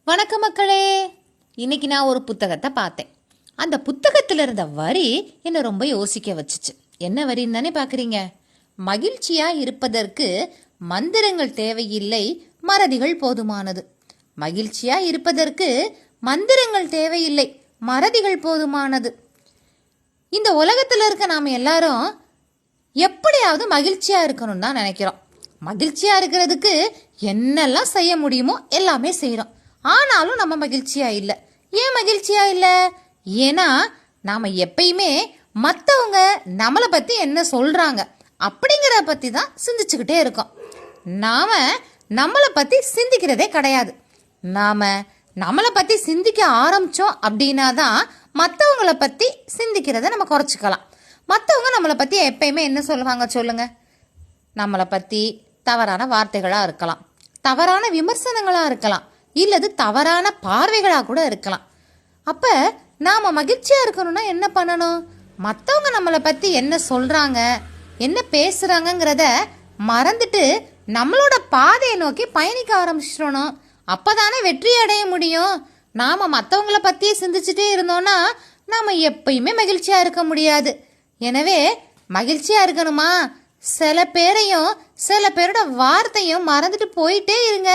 வணக்கம் மக்களே. இன்னைக்கு நான் ஒரு புத்தகத்தை பார்த்தேன். அந்த புத்தகத்தில் இருந்த வரி என்னை ரொம்ப யோசிக்க வச்சுச்சு. என்ன வரின்னு தானே பார்க்குறீங்க? மகிழ்ச்சியா இருப்பதற்கு மந்திரங்கள் தேவையில்லை, மறதிகள் போதுமானது. மகிழ்ச்சியா இருப்பதற்கு மந்திரங்கள் தேவையில்லை, மறதிகள் போதுமானது. இந்த உலகத்தில் இருக்க நாம் எல்லாரும் எப்படியாவது மகிழ்ச்சியா இருக்கணும்னு தான் நினைக்கிறோம். மகிழ்ச்சியா இருக்கிறதுக்கு என்னெல்லாம் செய்ய முடியுமோ எல்லாமே செய்கிறோம். ஆனாலும் நம்ம மகிழ்ச்சியா இல்லை. ஏன் மகிழ்ச்சியா இல்லை? ஏன்னா நாம் எப்பயுமே மற்றவங்க நம்மளை பற்றி என்ன சொல்கிறாங்க அப்படிங்கிறத பற்றி தான் சிந்திச்சுக்கிட்டே இருக்கோம். நாம் நம்மளை பற்றி சிந்திக்கிறதே கிடையாது. நாம் நம்மளை பற்றி சிந்திக்க ஆரம்பித்தோம் அப்படின்னா தான் மற்றவங்கள பற்றி சிந்திக்கிறத நம்ம குறைச்சிக்கலாம். மற்றவங்க நம்மளை பற்றி எப்பயுமே என்ன சொல்லுவாங்க சொல்லுங்க? நம்மளை பற்றி தவறான வார்த்தைகளாக இருக்கலாம், தவறான விமர்சனங்களாக இருக்கலாம், இல்லது தவறான பார்வைகளாக கூட இருக்கலாம். அப்போ நாம் மகிழ்ச்சியாக இருக்கணும்னா என்ன பண்ணணும்? மற்றவங்க நம்மளை பற்றி என்ன சொல்கிறாங்க, என்ன பேசுகிறாங்கங்கிறத மறந்துட்டு நம்மளோட பாதையை நோக்கி பயணிக்க ஆரம்பிச்சிடணும். அப்போ தானே வெற்றி அடைய முடியும். நாம் மற்றவங்கள பற்றியே சிந்திச்சுட்டே இருந்தோன்னா நாம் எப்பயுமே மகிழ்ச்சியாக இருக்க முடியாது. எனவே மகிழ்ச்சியாக இருக்கணுமா? சில பேரையும் சில பேரோட வார்த்தையும் மறந்துட்டு போயிட்டே இருங்க.